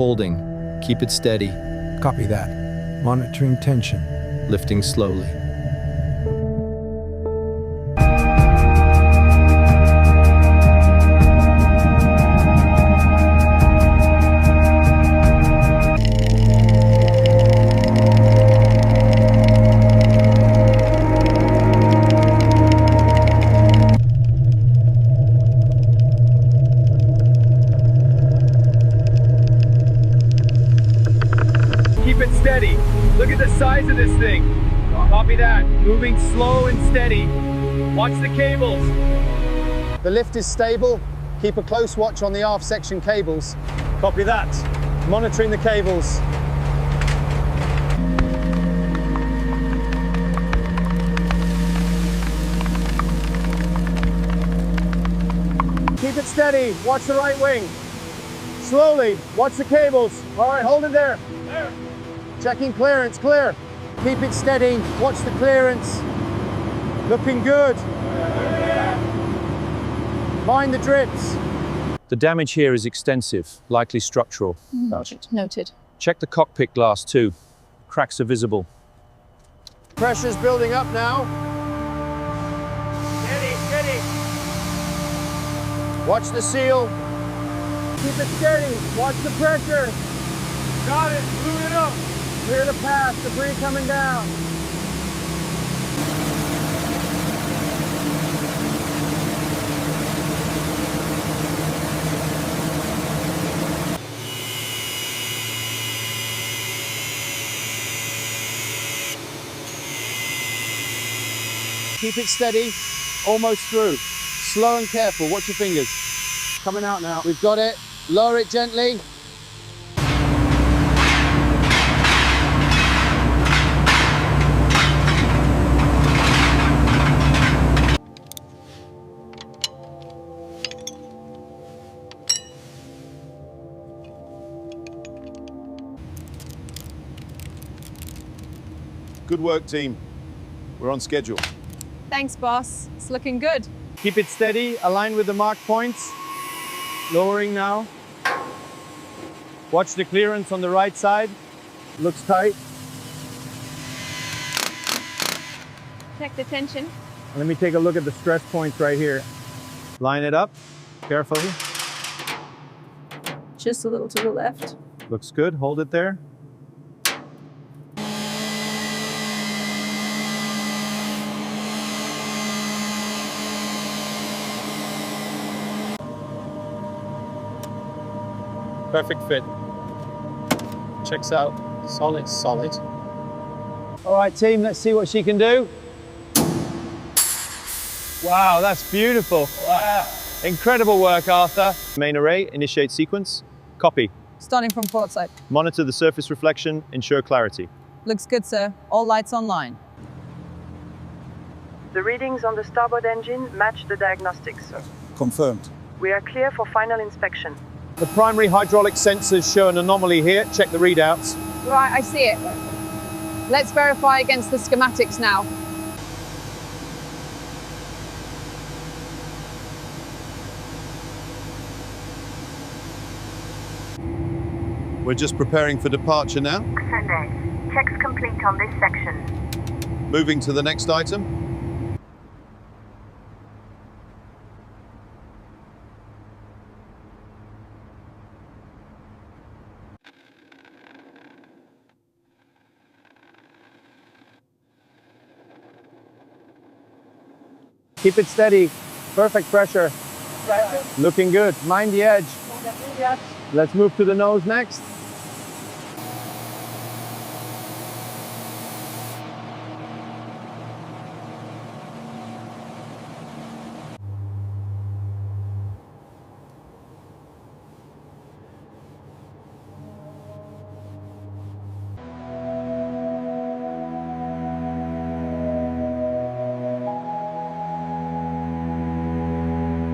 holding. Keep it steady. Copy that. Monitoring tension. Lifting slowly. Keep it steady. Look at the size of this thing. Copy that. Moving slow and steady. Watch the cables. The lift is stable. Keep a close watch on the aft section cables. Copy that. Monitoring the cables. Keep it steady. Watch the right wing. Slowly. Watch the cables. All right, hold it there. There. Checking clearance. Clear. Keep it steady. Watch the clearance. Looking good. Mind the drips. The damage here is extensive, likely structural. Noted. Check the cockpit glass too. Cracks are visible. Pressure's building up now. Steady, steady. Watch the seal. Keep it steady. Watch the pressure. Got it. Move it up. Clear the path. Debris coming down. Keep it steady. Almost through. Slow and careful. Watch your fingers. Coming out now. We've got it. Lower it gently. Good work, team. We're on schedule. Thanks, boss. It's looking good. Keep it steady. Align with the mark points. Lowering now. Watch the clearance on the right side. Looks tight. Check the tension. Let me take a look at the stress points right here. Line it up carefully. Just a little to the left. Looks good. Hold it there. Perfect fit. Checks out. Solid, solid. All right, team, let's see what she can do. Wow, that's beautiful. Wow. Incredible work, Arthur. Main array, initiate sequence. Copy. Starting from port side. Monitor the surface reflection, ensure clarity. Looks good, sir. All lights online. The readings on the starboard engine match the diagnostics. Confirmed. We are clear for final inspection. The primary hydraulic sensors show an anomaly here. Check the readouts. Right, I see it. Let's verify against the schematics now. We're just preparing for departure now. Send it. Checks complete on this section. Moving to the next item. Keep it steady. Perfect pressure. Looking good. Mind the edge. Let's move to the nose next.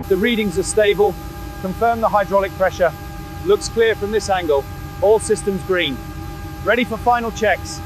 The readings are stable. Confirm the hydraulic pressure. Looks clear from this angle. All systems green. Ready for final checks.